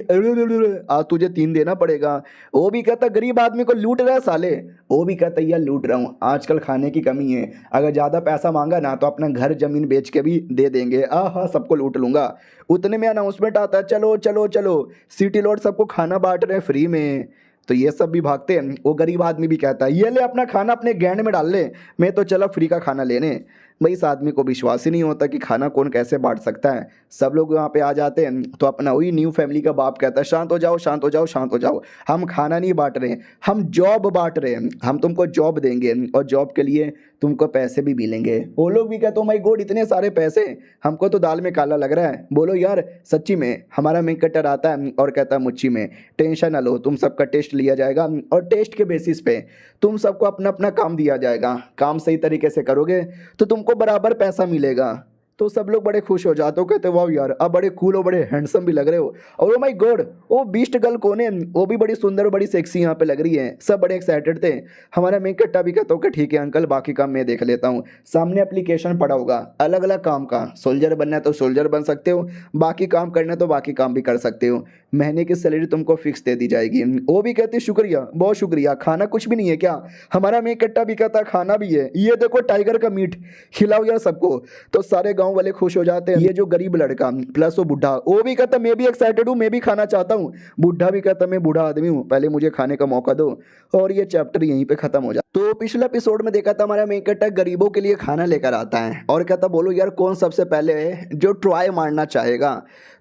आज तुझे 3 देना पड़ेगा। वो भी कहता गरीब आदमी को लूट रहा है साले। वो भी कहता यार लूट रहा हूँ, आजकल खाने की कमी है, अगर ज़्यादा पैसा मांगा ना तो अपना घर जमीन बेच के भी दे देंगे, हाँ सबको लूट लूंगा। उतने में अनाउंसमेंट आता है चलो चलो चलो सिटी लॉर्ड सबको खाना बांट रहे हैं फ्री में। तो ये सब भी भागते हैं। वो गरीब आदमी भी कहता है ये ले अपना खाना अपने गैंड में डाल ले, मैं तो चला फ्री का खाना लेने। भाई इस आदमी को विश्वास ही नहीं होता कि खाना कौन कैसे बांट सकता है। सब लोग वहाँ पे आ जाते हैं तो अपना वही न्यू फैमिली का बाप कहता है शांत हो जाओ शांत हो जाओ शांत हो जाओ, हम खाना नहीं बांट रहे हैं, हम जॉब बांट रहे हैं, हम तुमको जॉब देंगे और जॉब के लिए तुमको पैसे भी मिलेंगे। वो लोग भी कहते हो माय गॉड इतने सारे पैसे, हमको तो दाल में काला लग रहा है। बोलो यार सच्ची में। हमारा मेन कट्टर आता है और कहता है मुच्ची में टेंशन ना लो, तुम सबका टेस्ट लिया जाएगा और टेस्ट के बेसिस पे तुम सबको अपना अपना काम दिया जाएगा। काम सही तरीके से करोगे तो तुमको बराबर पैसा मिलेगा। तो सब लोग बड़े खुश हो जाते हो, कहते वाह यार अब बड़े कूल हो, बड़े हैंडसम भी लग रहे हो। और ओ माय गॉड, वो बीस्ट गर्ल कौन है, वो भी बड़ी सुंदर और बड़ी सेक्सी यहाँ पे लग रही है। सब बड़े एक्साइटेड थे। हमारा मेन कट्टा भी कहता हूँ कि ठीक है अंकल, बाकी काम मैं देख लेता हूँ। सामने एप्लीकेशन पड़ा होगा अलग अलग काम का, सोल्जर बनना है तो सोल्जर बन सकते हो, बाकी काम करना है तो बाकी काम भी कर सकते हो। महीने की सैलरी तुमको फिक्स दे दी जाएगी। वो भी कहती शुक्रिया, बहुत शुक्रिया। खाना कुछ भी नहीं है क्या? हमारा मेन कट्टा भी कहता खाना भी है, ये देखो टाइगर का मीट, खिलाओ यार सबको। तो सारे गांव वाले खुश हो जाते हैं। ये जो गरीब लड़का प्लस वो बुढ़ा, वो भी कहता मैं भी एक्साइटेड हूँ, मैं भी खाना चाहता हूँ। बुढ़ा भी कहता मैं बूढ़ा आदमी हूँ, पहले मुझे खाने का मौका दो। और ये चैप्टर यहीं पे खत्म हो जाता। तो पिछले एपिसोड में देखा था हमारा मेन कट्टा गरीबों के लिए खाना लेकर आता है और कहता बोलो यार कौन सबसे पहले जो ट्राई मारना चाहेगा।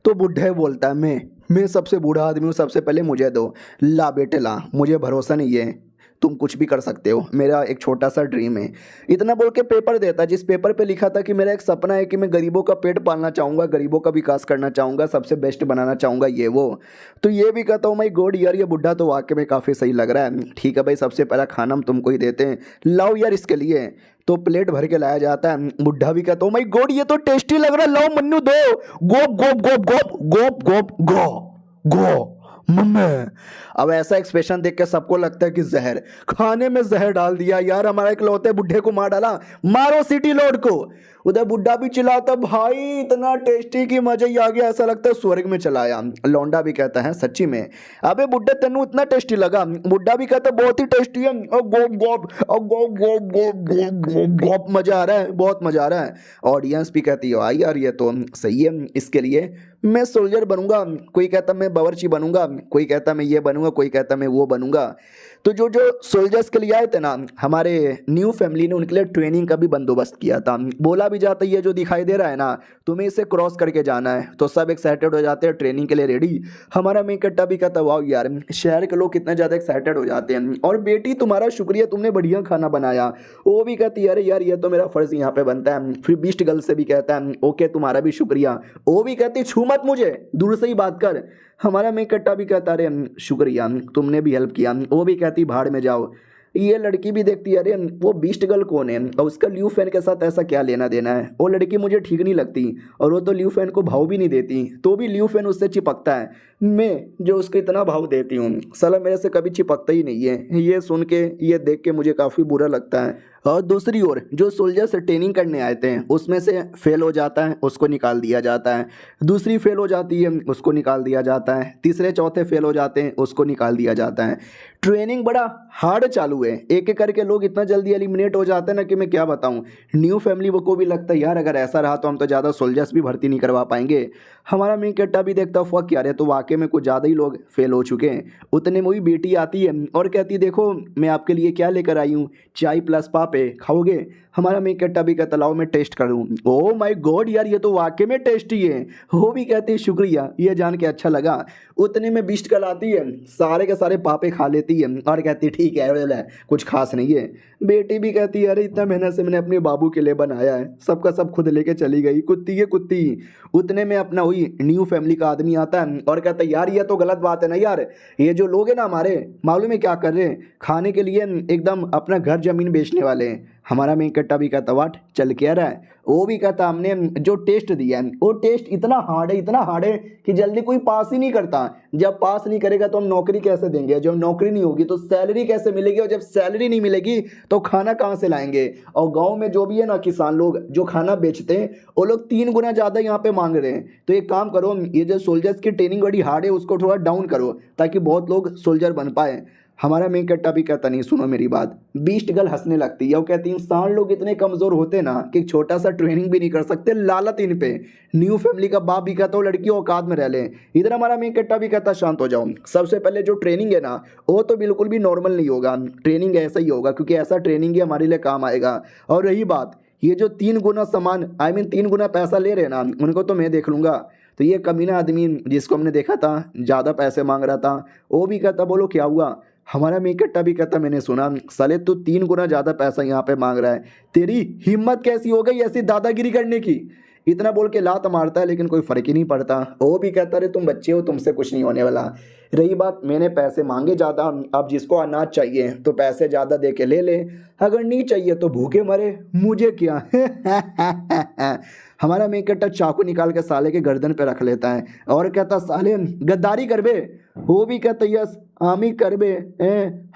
तो बुढ़े बोलता है मैं सबसे बूढ़ा आदमी हूँ, सबसे पहले मुझे दो। ला बेटे ला, मुझे भरोसा नहीं है, तुम कुछ भी कर सकते हो, मेरा एक छोटा सा ड्रीम है। इतना बोल के पेपर देता, जिस पेपर पे लिखा था कि मेरा एक सपना है कि मैं गरीबों का पेट पालना चाहूँगा, गरीबों का विकास करना चाहूँगा, सबसे बेस्ट बनाना चाहूँगा ये वो। तो ये भी कहता हूँ माई गॉड यार, ये बुढ़ा तो वाकई में काफ़ी सही लग रहा है। ठीक है भाई, सबसे पहला खाना हम तुमको ही देते हैं, लाओ यार इसके लिए। तो प्लेट भर के लाया जाता है। बुढ़ा भी कहता हूँ माई गॉड ये तो टेस्टी लग रहा है, लाओ मन्नू दो। गोप गोप गोप गोप गोप गोप गो गो मम्मी। अब ऐसा एक्सप्रेशन देख के सबको लगता है कि जहर, खाने में जहर डाल दिया यार, हमारा इकलौते बुढ़े को मार डाला, मारो सिटी लॉर्ड को। उधर बुढ़ा भी चिल्लाता भाई इतना टेस्टी कि मजा ही आ गया, ऐसा लगता है स्वर्ग में चला आया। लौंडा भी कहता है सच्ची में, अबे बुढ़े तेनू इतना टेस्टी लगा? बुढ़ा भी कहता बहुत ही टेस्टी है, गोप गोप गोप गोप गोप गोप गोप, मजा आ रहा है, बहुत मजा आ रहा है। ऑडियंस भी कहती है यार ये तो सही है, इसके लिए मैं सोल्जर बनूंगा। कोई कहता मैं बावर्ची बनूंगा, कोई कहता मैं ये बनूंगा, कोई कहता मैं वो बनूंगा। तो जो जो सोल्जर्स के लिए आए थे ना हमारे न्यू फैमिली ने, उनके लिए ट्रेनिंग का भी बंदोबस्त किया था। बोला भी जाता ये जो दिखाई दे रहा है ना, तुम्हें इसे क्रॉस करके जाना है। तो सब एक्साइटेड हो जाते हैं, ट्रेनिंग के लिए रेडी। हमारा मेन कट्टा भी कहता वाह यार, शहर के लोग कितना ज़्यादा एक्साइटेड हो जाते हैं। और बेटी तुम्हारा शुक्रिया, तुमने बढ़िया खाना बनाया। वो भी कहती है अरे यार ये तो मेरा फर्ज यहाँ पे बनता है। फिर बीस्ट गर्ल से भी कहता है ओके तुम्हारा भी शुक्रिया। वो भी कहती छू मत मुझे, दूर से ही बात कर। हमारा मेन कट्टा भी कहता अरे शुक्रिया तुमने भी हेल्प किया। वो भी कहती भाड़ में जाओ। ये लड़की भी देखती है अरे वो बीस्ट गर्ल कौन है और उसका ल्यू फैन के साथ ऐसा क्या लेना देना है। वो लड़की मुझे ठीक नहीं लगती और वो तो ल्यू फैन को भाव भी नहीं देती, तो भी ल्यू फैन उससे चिपकता है। मैं जो उसको इतना भाव देती हूँ साला मेरे से कभी चिपकता ही नहीं है। ये सुन के ये देख के मुझे काफ़ी बुरा लगता है। और दूसरी ओर जो सोल्जर से ट्रेनिंग करने आए थे उसमें से फेल हो जाता है, उसको निकाल दिया जाता है। दूसरी फेल हो जाती है, उसको निकाल दिया जाता है। तीसरे चौथे फेल हो जाते हैं, उसको निकाल दिया जाता है। ट्रेनिंग बड़ा हार्ड चालू है, एक एक करके लोग इतना जल्दी एलिमिनेट हो जाते हैं ना कि मैं क्या बताऊं। न्यू फैमिली वो को भी लगता है यार अगर ऐसा रहा तो हम तो ज़्यादा सोल्जर्स भी भर्ती नहीं करवा पाएंगे। हमारा मेन कट्टा भी देखता फक यार, तो वाकई में कुछ ज़्यादा ही लोग फेल हो चुके हैं। उतने में ही बेटी आती है और कहती है देखो मैं आपके लिए क्या लेकर आई हूँ, चाय प्लस पापे खाओगे? हमारा मेन कट्टा भी कहता लाओ मैं टेस्ट करूँ। ओह माय गॉड यार ये तो वाकई में टेस्टी है। वो भी कहती है शुक्रिया, ये जान के अच्छा लगा। उतने में बिस्ट कल आती है, सारे के सारे पापे खा लेती है और कहती ठीक है कुछ खास नहीं है। बेटी भी कहती है अरे इतना मेहनत से मैंने अपने बाबू के लिए बनाया है, सबका सब खुद लेके चली गई, कुत्ती है कुत्ती। उतने में अपना वही न्यू फैमिली का आदमी आता है और कहता है यार ये तो गलत बात है ना यार, ये जो लोग हैं ना हमारे मालूम है क्या कर रहे हैं, खाने के लिए एकदम अपना घर जमीन बेचने वाले हैं। हमारा मेन कट्टा भी कहता वाट चल क्या रहा है? वो भी कहता हमने जो टेस्ट दिया है वो टेस्ट इतना हार्ड है, इतना हार्ड है कि जल्दी कोई पास ही नहीं करता। जब पास नहीं करेगा तो हम नौकरी कैसे देंगे, जब नौकरी नहीं होगी तो सैलरी कैसे मिलेगी, और जब सैलरी नहीं मिलेगी तो खाना कहाँ से लाएंगे। और गांव में जो भी है ना किसान लोग जो खाना बेचते हैं वो लोग 3 गुना ज़्यादा यहाँ पे मांग रहे हैं। तो एक काम करो, ये जो सोल्जर्स की ट्रेनिंग बड़ी हार्ड है उसको थोड़ा डाउन करो ताकि बहुत लोग सोल्जर बन पाए। हमारा मेन कट्टा भी कहता नहीं सुनो मेरी बात। बीस्ट गर्ल हंसने लगती है, वो कहती इंसान लोग इतने कमज़ोर होते ना कि एक छोटा सा ट्रेनिंग भी नहीं कर सकते, लालत इन पे। न्यू फैमिली का बाप भी कहता हो लड़की औकात में रह ले। इधर हमारा मेन कट्टा भी कहता शांत हो जाओ, सबसे पहले जो ट्रेनिंग है ना वो तो बिल्कुल भी नॉर्मल नहीं होगा, ट्रेनिंग ऐसा ही होगा क्योंकि ऐसा ट्रेनिंग ही हमारे लिए काम आएगा। और रही बात ये जो 3 गुना सामान 3 गुना पैसा ले रहे ना उनको तो मैं देख लूँगा। तो ये कमीना आदमी जिसको हमने देखा था ज़्यादा पैसे मांग रहा था वो भी कहता बोलो क्या हुआ? हमारा मेन कट्टा भी कहता मैंने सुना साले तू 3 गुना ज़्यादा पैसा यहाँ पे मांग रहा है, तेरी हिम्मत कैसी हो गई ऐसी दादागिरी करने की? इतना बोल के लात मारता है लेकिन कोई फ़र्क ही नहीं पड़ता। वो भी कहता अरे तुम बच्चे हो, तुमसे कुछ नहीं होने वाला। रही बात मैंने पैसे मांगे ज़्यादा, अब जिसको अनाज चाहिए तो पैसे ज़्यादा दे के ले ले, अगर नहीं चाहिए तो भूखे मरे, मुझे क्या। हमारा मेन कट्टा चाकू निकाल के साले के गर्दन पे रख लेता है और कहता साले गद्दारी कर बे। वो भी कहता यस आमी कर बे।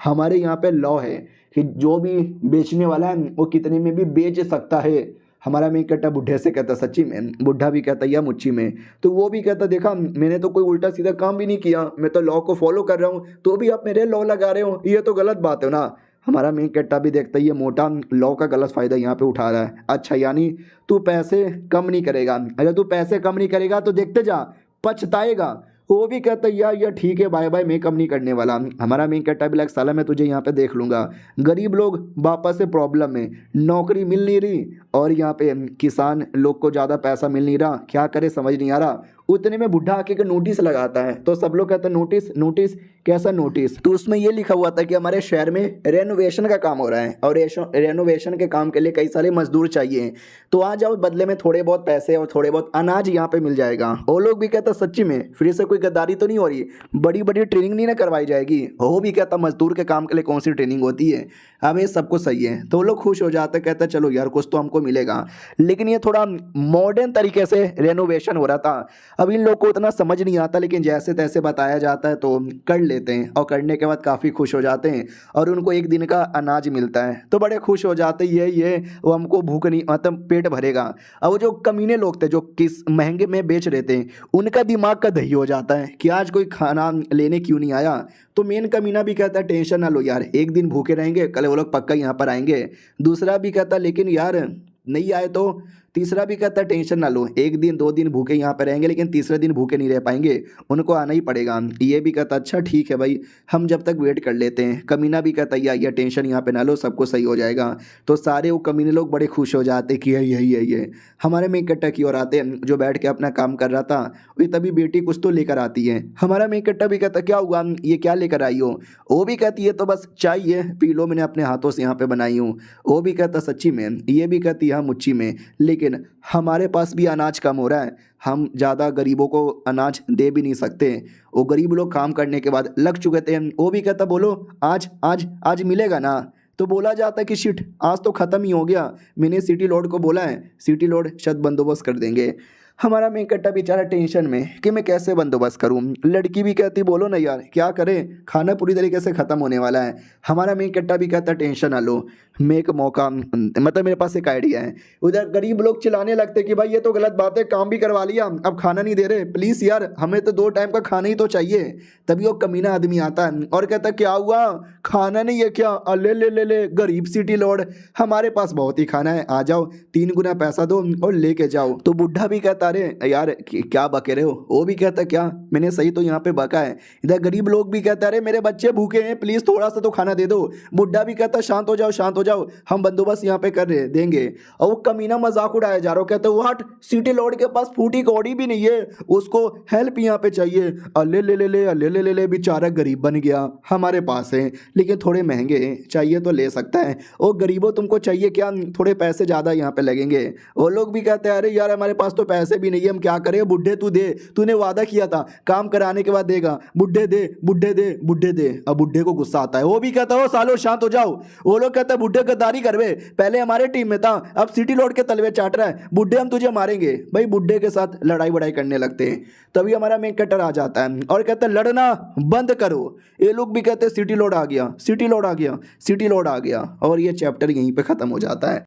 हमारे यहाँ पे लॉ है कि जो भी बेचने वाला है वो कितने में भी बेच सकता है। हमारा मेन कट्टा बुढ़े से कहता सच्ची में, बुढ़ा भी कहता या मुच्ची में। तो वो भी कहता देखा मैंने तो कोई उल्टा सीधा काम भी नहीं किया, मैं तो लॉ को फॉलो कर रहा हूँ, तो भी आप मेरे लॉ लगा रहे हो, ये तो गलत बात है ना। हमारा मेन कट्टा भी देखता है ये मोटा लॉ का गलत फ़ायदा यहाँ पे उठा रहा है। अच्छा यानी तू पैसे कम नहीं करेगा, अगर तू पैसे कम नहीं करेगा तो देखते जा पछताएगा। वो भी कहता है यार ठीक है बाय बाय, मैं कम नहीं करने वाला। हमारा मेन कट्टा भी लग साला मैं तुझे यहाँ पे देख लूँगा। गरीब लोग वापस से प्रॉब्लम में, नौकरी मिल नहीं रही और यहाँ पे किसान लोग को ज़्यादा पैसा मिल नहीं रहा, क्या करे समझ नहीं आ रहा। उतने में बुढ़ा आके के नोटिस लगाता है, तो सब लोग कहते हैं नोटिस नोटिस कैसा नोटिस। तो उसमें ये लिखा हुआ था कि हमारे शहर में रेनोवेशन का काम हो रहा है और रेनोवेशन के काम के लिए कई सारे मजदूर चाहिए, तो आ जाओ बदले में थोड़े बहुत पैसे और थोड़े बहुत अनाज यहाँ पे मिल जाएगा। वो लोग भी कहता सच्ची में फिर से कोई गद्दारी तो नहीं हो रही, बड़ी बड़ी ट्रेनिंग नहीं ना करवाई जाएगी। वो भी कहता मजदूर के काम के लिए कौन सी ट्रेनिंग होती है, अब ये सब कुछ सही है। तो वो लोग खुश हो जाते, कहते चलो यार कुछ तो हमको मिलेगा। लेकिन ये थोड़ा मॉडर्न तरीके से रेनोवेशन हो रहा था, अब इन लोग को उतना समझ नहीं आता, लेकिन जैसे तैसे बताया जाता है तो कर लेते हैं और करने के बाद काफ़ी खुश हो जाते हैं और उनको एक दिन का अनाज मिलता है तो बड़े खुश हो जाते हैं। ये वो हमको भूख नहीं मतलब पेट भरेगा। अब वो जो कमीने लोग थे जो किस महंगे में बेच रहे थे, उनका दिमाग का दही हो जाता है कि आज कोई खाना लेने क्यों नहीं आया। तो मेन कमीना भी कहता है टेंशन ना लो यार, एक दिन भूखे रहेंगे, कल वो लोग पक्का यहाँ पर आएंगे। दूसरा भी कहता लेकिन यार नहीं आए तो। तीसरा भी कहता टेंशन ना लो, एक दिन दो दिन भूखे यहाँ पे रहेंगे लेकिन तीसरे दिन भूखे नहीं रह पाएंगे, उनको आना ही पड़ेगा। ये भी कहता अच्छा ठीक है भाई, हम जब तक वेट कर लेते हैं। कमीना भी कहता या टेंशन यहाँ पे ना लो, सबको सही हो जाएगा। तो सारे वो कमीने लोग बड़े खुश हो जाते कि यही है ये। हमारे मेन कट्टा की ओर आते हैं जो बैठ के अपना काम कर रहा था, वही तभी बेटी कुछ तो लेकर आती है। हमारा मेन कट्टा भी कहता क्या हुआ, ये क्या लेकर आई हो। वो भी कहती है तो बस चाय है, पी लो, मैंने अपने हाथों से यहाँ पे बनाई हूँ। वो भी कहता सच्ची में, ये भी कहती है मुच्ची में, लेकिन हमारे पास भी अनाज कम हो रहा है, हम ज़्यादा गरीबों को अनाज दे भी नहीं सकते। वो गरीब लोग काम करने के बाद लग चुके थे। वो भी कहता बोलो आज आज आज मिलेगा ना। तो बोला जाता है कि शिट आज तो ख़त्म ही हो गया, मैंने सिटी लॉर्ड को बोला है, सिटी लॉर्ड शत बंदोबस्त कर देंगे। हमारा मेन कट्टा बेचारा टेंशन में कि मैं कैसे बंदोबस्त करूं। लड़की भी कहती बोलो ना यार क्या करें, खाना पूरी तरीके से ख़त्म होने वाला है। हमारा मेन कट्टा भी कहता टेंशन ना लो, मैं एक मौका मतलब मेरे पास एक आइडिया है। उधर गरीब लोग चिल्लाने लगते कि भाई ये तो गलत बात है, काम भी करवा लिया अब खाना नहीं दे रहे, प्लीज़ यार हमें तो 2 टाइम का खाना ही तो चाहिए। तभी वो कमीना आदमी आता है और कहता क्या हुआ, खाना नहीं है क्या, ले ले ले ले गरीब सिटी लॉर्ड, हमारे पास बहुत ही खाना है, आ जाओ 3 गुना पैसा दो और लेके जाओ। तो बुढ़ा भी कहता अरे यार क्या बके रहे हो। वो भी कहता क्या मैंने सही तो यहाँ पे बका है। इधर गरीब लोग भी कहते अरे मेरे बच्चे भूखे हैं, प्लीज़ थोड़ा सा तो खाना दे दो। बुढ़ा भी कहता शांत हो जाओ शांत हो जाओ, हम बंदोबस्त यहाँ पे कर रहे देंगे। और वो कमीना मजाक उड़ाया जा रहा हो, कहते व्हाट, सिटी लॉर्ड के पास फूटी कौड़ी भी नहीं है, उसको हेल्प यहाँ पे चाहिए। अले ले ले ले अले ले ले ले, बेचारा गरीब बन गया, हमारे पास है लेकिन थोड़े महंगे हैं, चाहिए तो ले सकता है। ओ गरीबों तुमको चाहिए क्या, थोड़े पैसे ज़्यादा यहाँ पे लगेंगे। वो लोग भी कहते हैं अरे यार हमारे पास तो पैसे भी नहीं है, हम क्या करें। बुढ़े तू दे, तूने वादा किया था काम कराने के बाद देगा, बुढ़े दे बुढ़े दे बुढ़े दे। अब बुढ़े को गुस्सा आता है, वो भी कहता है ओ सालो शांत हो जाओ। वो लोग कहते हैं बुढ़े गद्दारी करवे, पहले हमारे टीम में था अब सिटी लॉर्ड के तलवे चाट रहा है, बुढ़े हम तुझे मारेंगे। भाई बुढ़े के साथ लड़ाई वड़ाई करने लगते हैं। तभी हमारा मेन कटर आ जाता है और कहता है लड़ना बंद करो। ये लोग भी कहते हैं सिटी लॉर्ड आ गया सिटी लॉर्ड आ गया सिटी लॉर्ड आ गया, और ये चैप्टर यहीं पे खत्म हो जाता है।